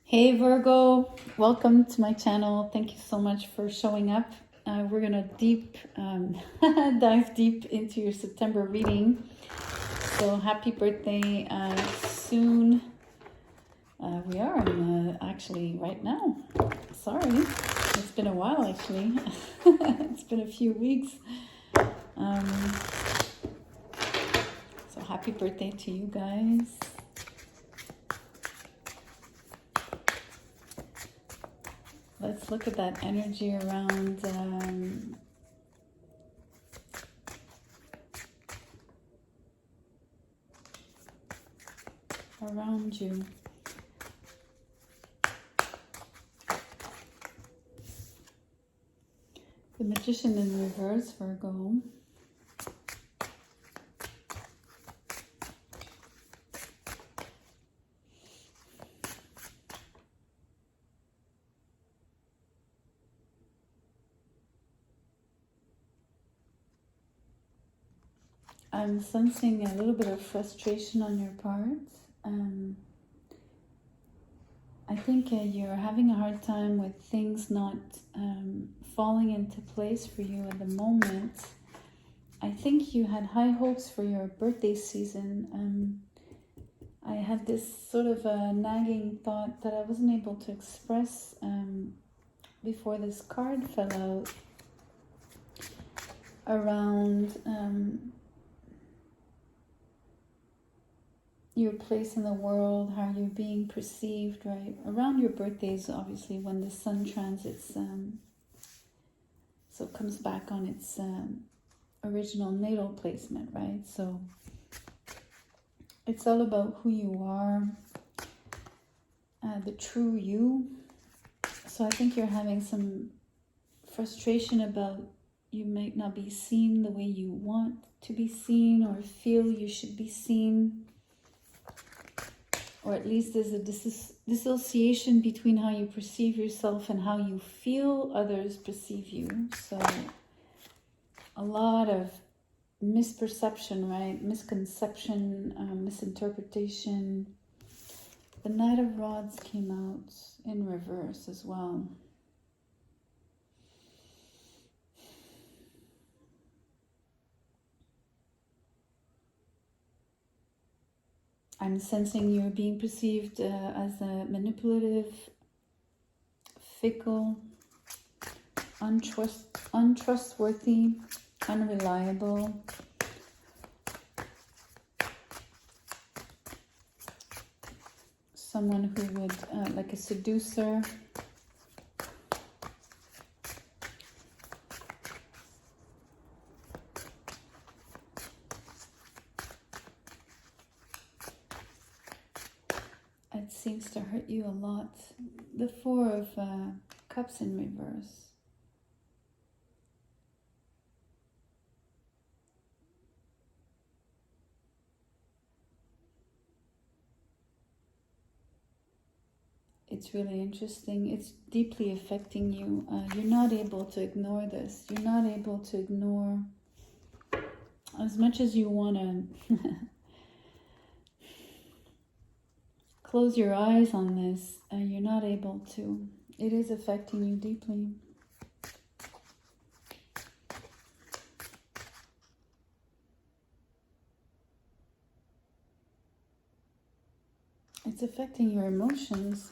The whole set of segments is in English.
Hey Virgo, welcome to my channel. Thank you so much for showing up. We're gonna dive deep into your September reading. So happy birthday soon. We are actually right now. Sorry, it's been a while actually. It's been a few weeks. So happy birthday to you guys. Let's look at that energy around around you. The Magician in reverse, Virgo. I'm sensing a little bit of frustration on your part. I think you're having a hard time with things not falling into place for you at the moment. I think you had high hopes for your birthday season. I had this sort of a nagging thought that I wasn't able to express before this card fell out around your place in the world, how you're being perceived, right? Around your birthdays, obviously, when the sun transits, so it comes back on its original natal placement, right? So it's all about who you are, the true you. So I think you're having some frustration about you might not be seen the way you want to be seen or feel you should be seen. Or at least there's a dissociation between how you perceive yourself and how you feel others perceive you. So a lot of misperception, right? Misconception, misinterpretation. The Knight of Rods came out in reverse as well. I'm sensing you're being perceived as a manipulative, fickle, untrustworthy, unreliable. Someone who would, like a seducer. It seems to hurt you a lot. The Four of Cups in reverse. It's really interesting. It's deeply affecting you. You're not able to ignore this. You're not able to ignore as much as you want to close your eyes on this. You're not able to. It is affecting you deeply. It's affecting your emotions.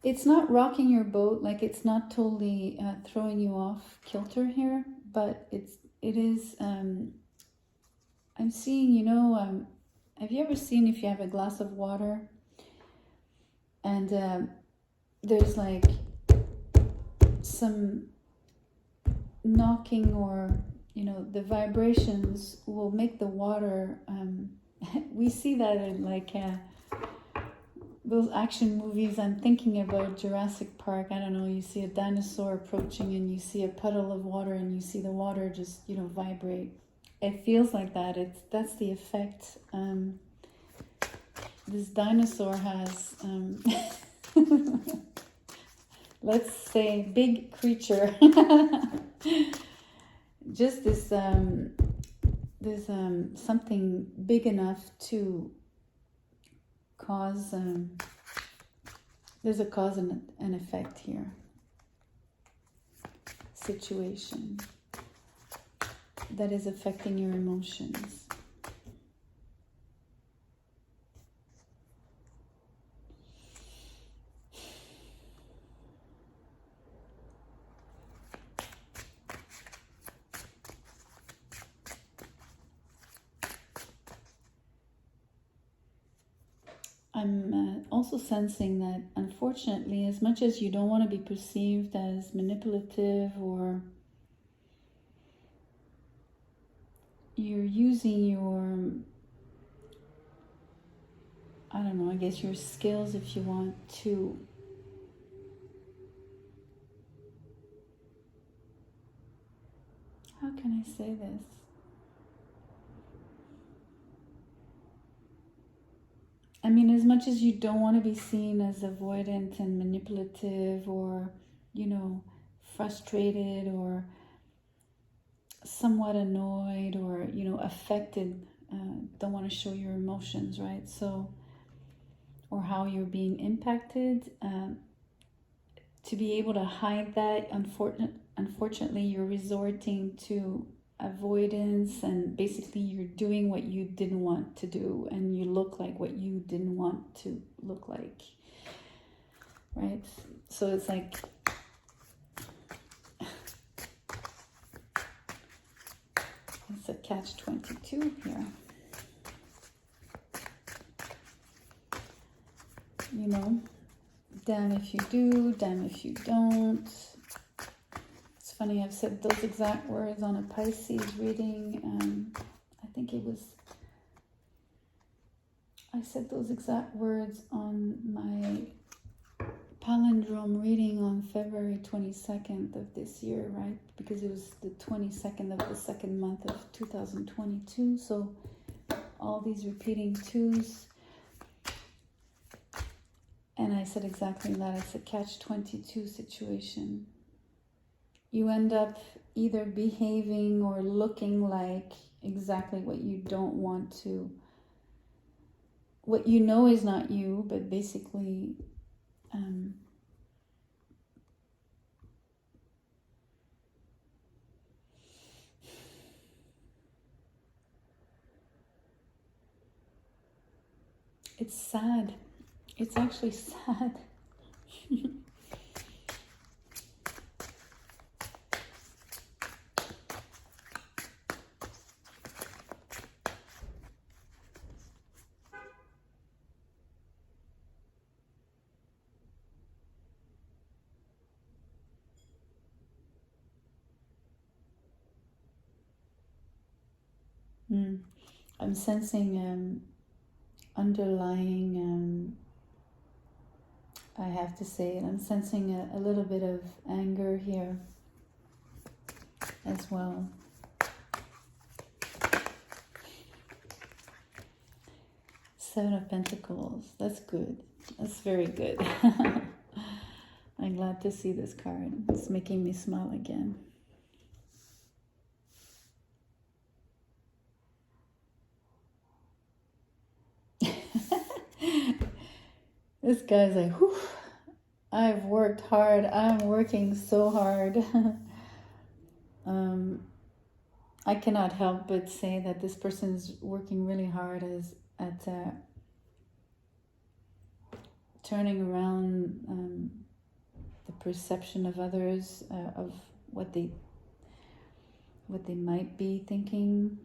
It's not rocking your boat, like it's not totally throwing you off kilter here, but it is, I'm seeing, have you ever seen if you have a glass of water and there's like some knocking or, the vibrations will make the water, we see that in like those action movies. I'm thinking about Jurassic Park. I don't know, you see a dinosaur approaching and you see a puddle of water and you see the water just, vibrate. It feels like that. That's the effect this dinosaur has. Let's say big creature. Just this something big enough to cause, there's a cause and an effect here. Situation that is affecting your emotions. I'm also sensing that, unfortunately, as much as you don't want to be perceived as manipulative, or you're using your, I don't know, I guess your skills, if you want to how can I say this? I mean, as much as you don't want to be seen as avoidant and manipulative, or, you know, frustrated, or somewhat annoyed, or, you know, affected, don't want to show your emotions, right? So, or how you're being impacted, to be able to hide that, unfortunately, you're resorting to avoidance, and basically you're doing what you didn't want to do, and you look like what you didn't want to look like, right? So it's like, it's a catch-22 here, you know. Damn if you do, damn if you don't. It's funny, I've said those exact words on a Pisces reading. I think it was, I said those exact words on my palindrome reading on February 22nd of this year, right? Because it was the 22nd of the second month of 2022. So all these repeating twos. And I said exactly that. It's a catch-22 situation. You end up either behaving or looking like exactly what you don't want to, what you know is not you, but basically it's sad. It's actually sad. I'm sensing underlying, I have to say it, I'm sensing a little bit of anger here as well. Seven of Pentacles, that's good. That's very good. I'm glad to see this card. It's making me smile again. This guy's like, whew, I've worked hard. I'm working so hard. I cannot help but say that this person's working really hard at turning around the perception of others, of what they might be thinking.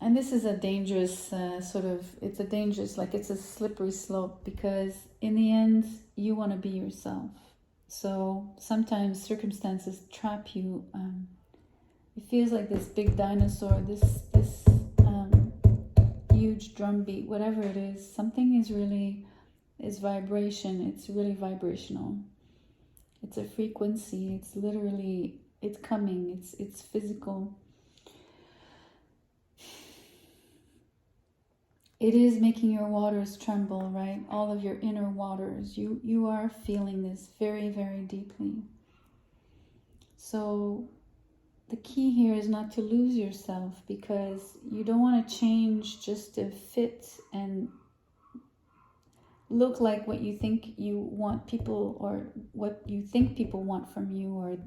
And this is a dangerous it's a dangerous, like it's a slippery slope, because in the end, you want to be yourself. So sometimes circumstances trap you. It feels like this big dinosaur, this huge drumbeat, whatever it is, something is vibration. It's really vibrational. It's a frequency. It's literally, it's coming. It's physical. It is making your waters tremble, right? All of your inner waters. You are feeling this very, very deeply. So the key here is not to lose yourself, because you don't want to change just to fit and look like what you think you want people, or what you think people want from you, or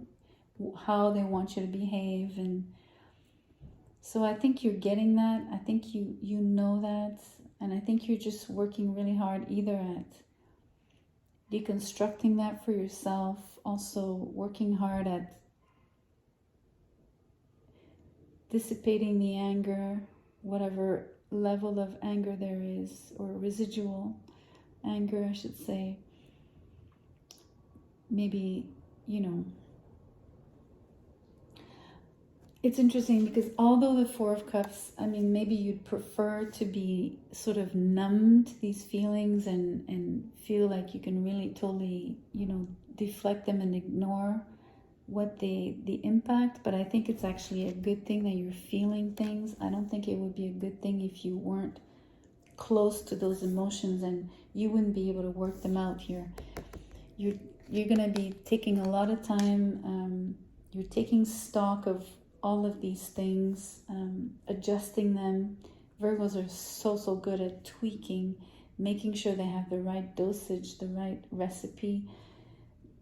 how they want you to behave. And so I think you're getting that. I think you know that. And I think you're just working really hard either at deconstructing that for yourself, also working hard at dissipating the anger, whatever level of anger there is, or residual anger, I should say. Maybe, it's interesting because although the Four of Cups, I mean, maybe you'd prefer to be sort of numbed these feelings and feel like you can really totally, deflect them and ignore what the impact. But I think it's actually a good thing that you're feeling things. I don't think it would be a good thing if you weren't close to those emotions and you wouldn't be able to work them out here. You're going to be taking a lot of time. You're taking stock of all of these things, adjusting them. Virgos are so good at tweaking, making sure they have the right dosage, the right recipe.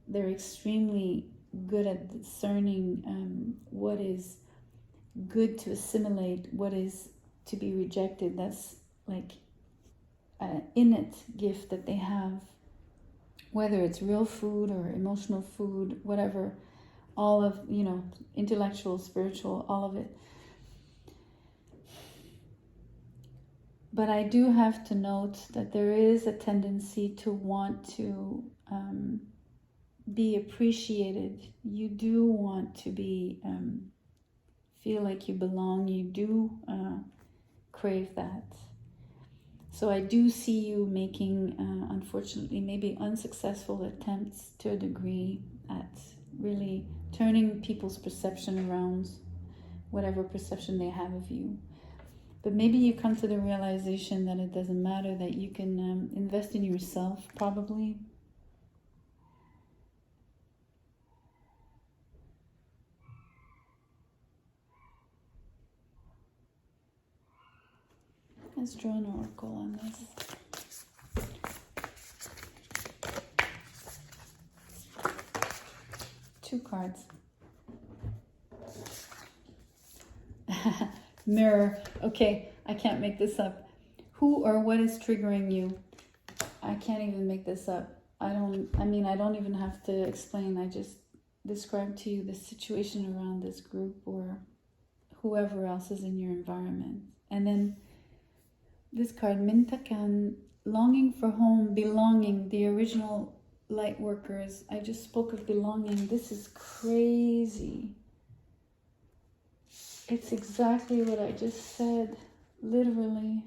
They're extremely good at discerning what is good to assimilate, what is to be rejected. That's like an innate gift that they have, whether it's real food or emotional food, whatever. All of, intellectual, spiritual, all of it. But I do have to note that there is a tendency to want to be appreciated. You do want to be, feel like you belong. You do crave that. So I do see you making, unfortunately, maybe unsuccessful attempts to a degree at really turning people's perception around, whatever perception they have of you. But maybe you come to the realization that it doesn't matter, that you can invest in yourself, probably. Let's draw an oracle on this. Two cards. Mirror. Okay, I can't make this up. Who or what is triggering you? I can't even make this up. I don't even have to explain. I just describe to you the situation around this group or whoever else is in your environment. And then this card, Mintakan, longing for home, belonging, the original light workers. I just spoke of belonging. This is crazy. It's exactly what I just said, literally.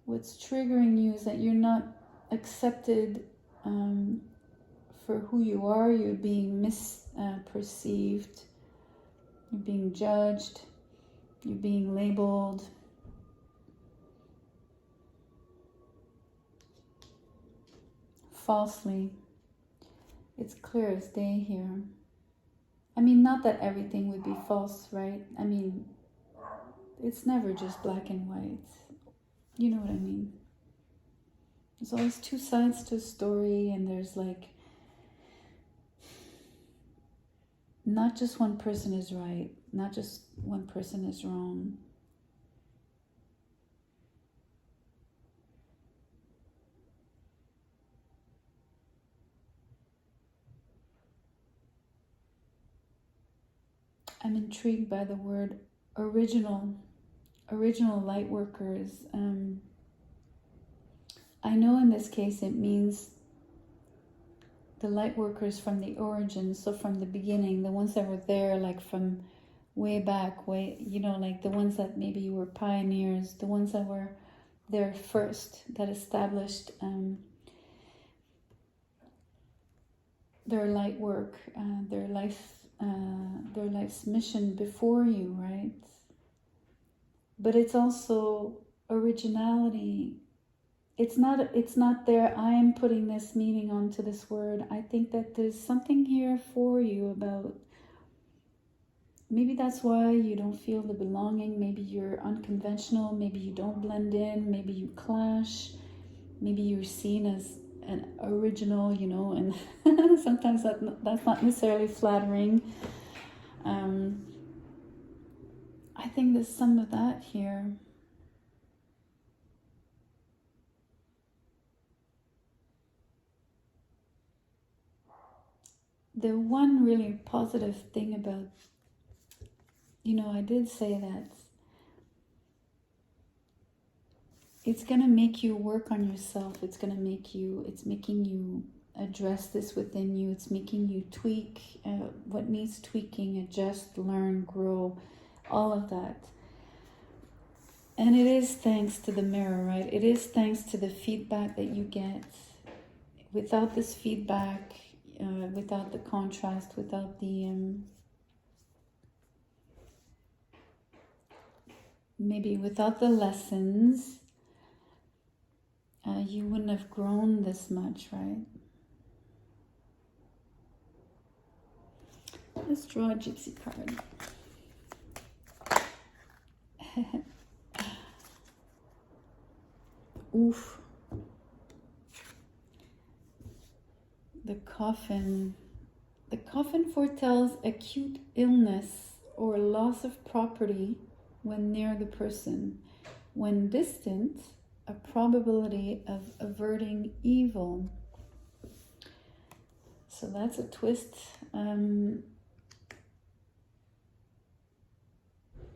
What's triggering you is that you're not accepted for who you are. You're being misperceived. You're being judged. You're being labeled. Falsely. It's clear as day here. I mean, not that everything would be false, right? I mean, it's never just black and white. You know what I mean? There's always two sides to a story, and there's like, not just one person is right, not just one person is wrong. I'm intrigued by the word original light workers. I know in this case it means the light workers from the origin, so from the beginning, the ones that were there like from way back, like the ones that maybe were pioneers, the ones that were there first, that established their light work, their life's mission before you, right? But it's also originality. it's not there, I'm putting this meaning onto this word. I think that there's something here for you about, maybe that's why you don't feel the belonging. Maybe you're unconventional. Maybe you don't blend in. Maybe you clash. Maybe you're seen as an original, you know, and sometimes that's not necessarily flattering. I think there's some of that here. The one really positive thing about, you know, I did say that it's going to make you work on yourself. It's making you address this within you. It's making you tweak what needs tweaking, adjust, learn, grow, all of that. And it is thanks to the mirror, right? It is thanks to the feedback that you get. Without this feedback, without the contrast, without the maybe without the lessons, you wouldn't have grown this much, right? Let's draw a gypsy card. Oof. The coffin. The coffin foretells acute illness or loss of property when near the person. When distant, a probability of averting evil. So that's a twist.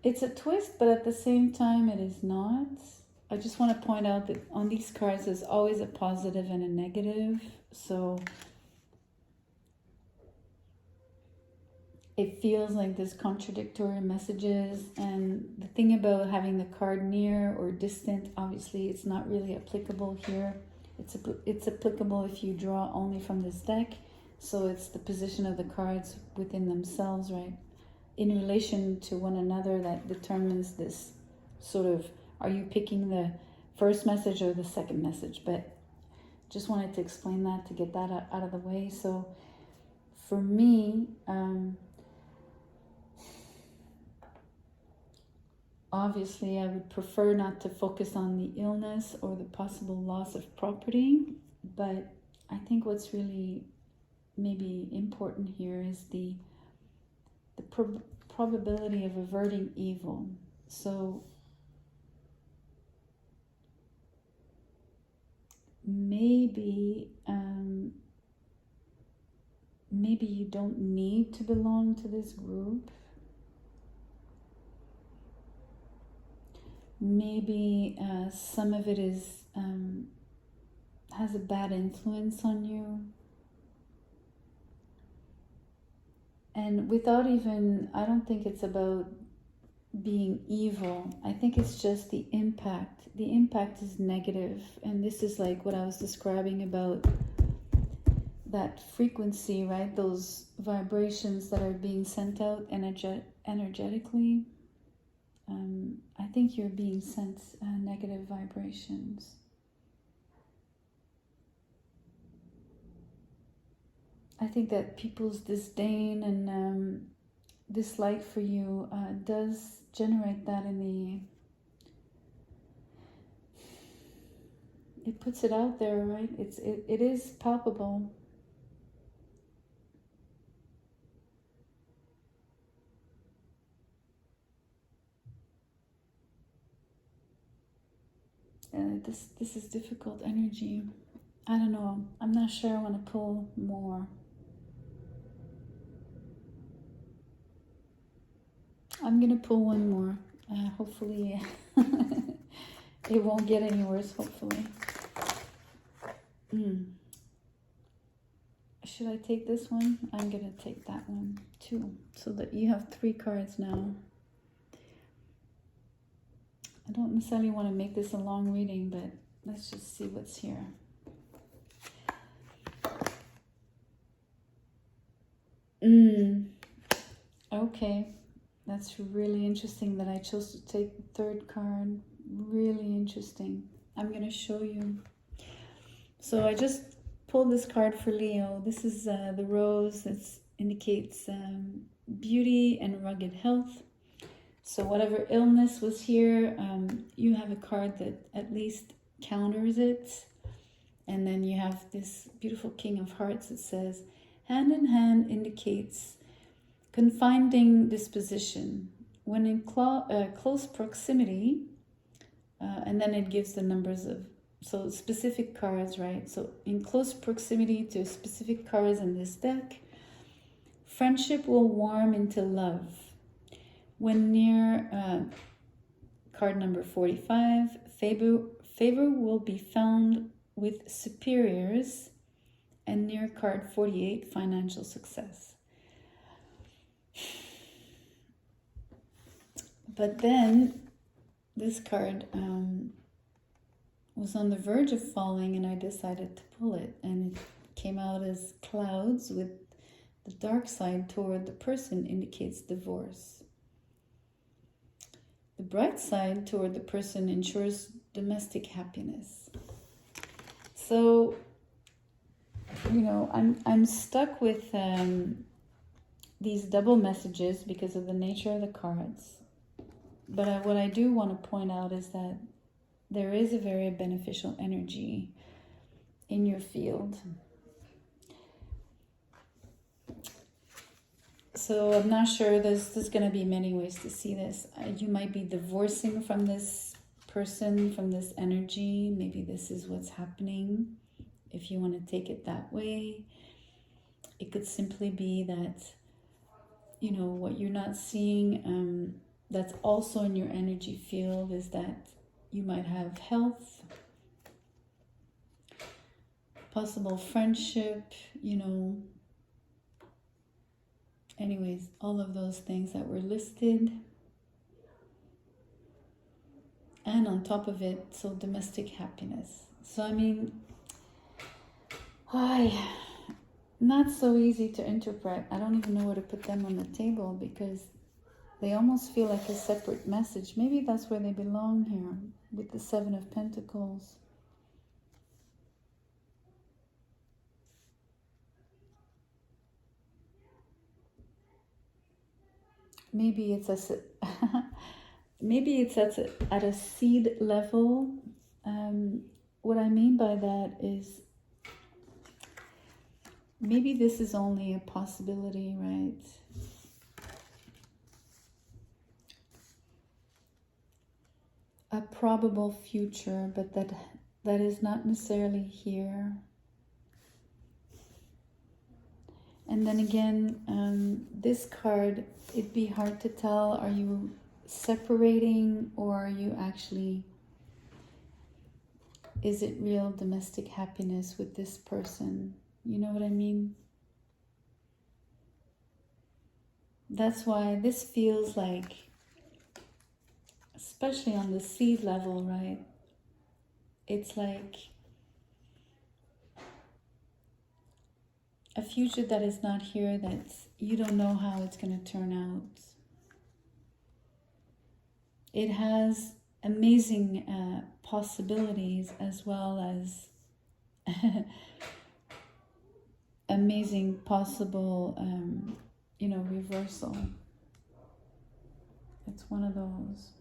It's a twist, but at the same time it is not. I just want to point out that on these cards there's always a positive and a negative. So it feels like there's contradictory messages, and the thing about having the card near or distant, obviously it's not really applicable here. It's applicable if you draw only from this deck, so it's the position of the cards within themselves, right, in relation to one another, that determines this sort of, are you picking the first message or the second message? But just wanted to explain that, to get that out of the way. So for me, obviously, I would prefer not to focus on the illness or the possible loss of property, but I think what's really maybe important here is the probability of averting evil. So maybe you don't need to belong to this group. Maybe some of it is has a bad influence on you, and without even, I don't think it's about being evil. I think it's just the impact. The impact is negative, and this is like what I was describing about that frequency, right? Those vibrations that are being sent out energetically. I think you're being sent negative vibrations. I think that people's disdain and dislike for you does generate that in the... It puts it out there, right? It is palpable. This is difficult energy. I don't know. I'm not sure I want to pull more. I'm going to pull one more. Hopefully it won't get any worse, hopefully. Should I take this one? I'm going to take that one too, so that you have 3 cards now. I don't necessarily want to make this a long reading, but let's just see what's here. Okay, that's really interesting that I chose to take the 3rd card. Really interesting. I'm going to show you. So I just pulled this card for Leo. This is the rose that indicates beauty and rugged health. So whatever illness was here, you have a card that at least counters it. And then you have this beautiful King of Hearts that says, hand in hand indicates confiding disposition. When in close proximity, and then it gives the numbers of, so specific cards, right? So in close proximity to specific cards in this deck, friendship will warm into love. When near card number 45, favor will be found with superiors, and near card 48, financial success. But then this card was on the verge of falling, and I decided to pull it, and it came out as clouds with the dark side toward the person indicates divorce. The bright side toward the person ensures domestic happiness. So, you know, I'm stuck with these double messages because of the nature of the cards. But what I do want to point out is that there is a very beneficial energy in your field. So I'm not sure, there's going to be many ways to see this. You might be divorcing from this person, from this energy. Maybe this is what's happening, if you want to take it that way. It could simply be that, you know, what you're not seeing, that's also in your energy field, is that you might have health, possible friendship, you know. Anyways, all of those things that were listed. And on top of it, so domestic happiness. So, I mean, not so easy to interpret. I don't even know where to put them on the table because they almost feel like a separate message. Maybe that's where they belong here with the Seven of Pentacles. Maybe it's at a seed level. What I mean by that is maybe this is only a possibility, right? A probable future, but that is not necessarily here. And then again, this card, it'd be hard to tell, are you separating or are you actually, is it real domestic happiness with this person? You know what I mean? That's why this feels like, especially on the seed level, right? It's like a future that is not here, that you don't know how it's going to turn out. It has amazing possibilities as well as amazing possible, you know, reversal. It's one of those.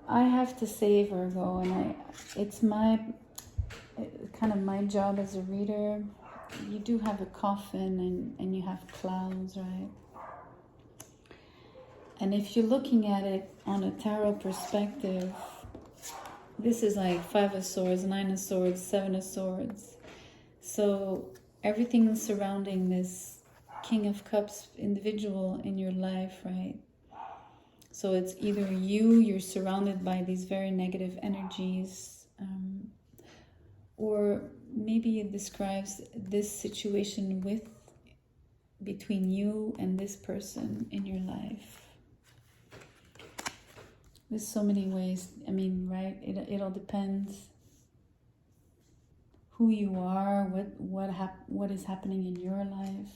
I have to say, Virgo, and it's kind of my job as a reader. You do have a coffin and you have clouds, right? And if you're looking at it on a tarot perspective, this is like 5 of Swords, 9 of Swords, 7 of Swords. So everything surrounding this King of Cups individual in your life, right? So it's either you're surrounded by these very negative energies, or maybe it describes this situation between you and this person in your life. There's so many ways, I mean, right? It all depends who you are, what is happening in your life.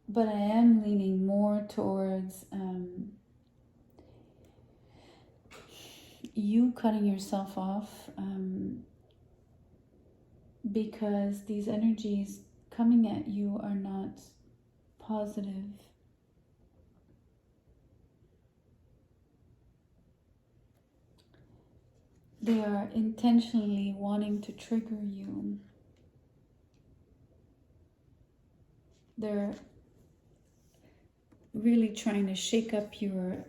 But I am leaning more towards you cutting yourself off, because these energies coming at you are not positive. They are intentionally wanting to trigger you. They're really trying to shake up your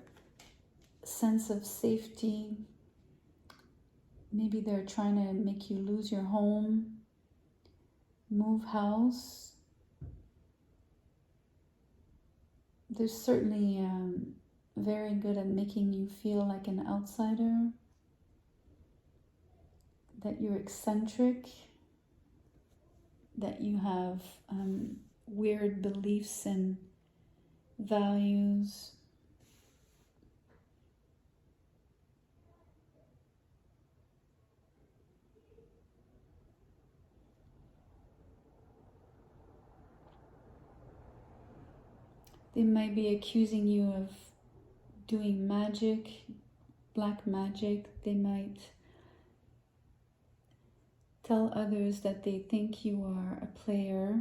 sense of safety. Maybe they're trying to make you lose your home, move house. They're certainly very good at making you feel like an outsider, that you're eccentric, that you have weird beliefs and values. They might be accusing you of doing magic, black magic. They might tell others that they think you are a player.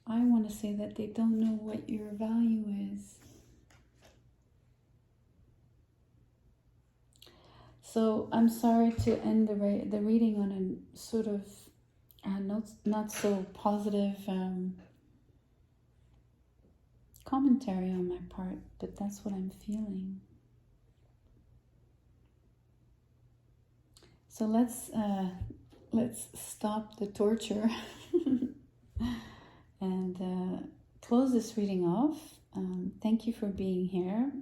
I want to say that they don't know what your value is. So I'm sorry to end the reading on a sort of not so positive commentary on my part, but that's what I'm feeling. So let's stop the torture and close this reading off. Thank you for being here.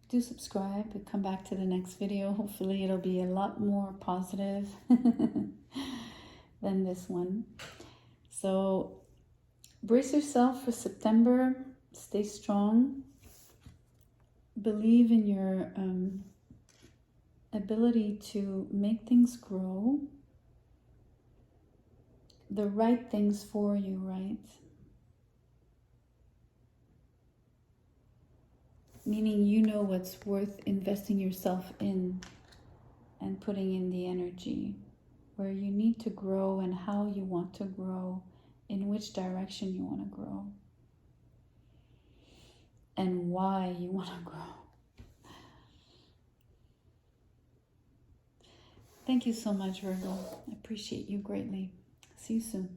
Do subscribe and come back to the next video. Hopefully it'll be a lot more positive than this one. So brace yourself for September. Stay strong. Believe in your ability to make things grow. The right things for you, right? Meaning you know what's worth investing yourself in and putting in the energy, where you need to grow and how you want to grow, in which direction you want to grow, and why you want to grow. Thank you so much, Virgo. I appreciate you greatly. See you soon.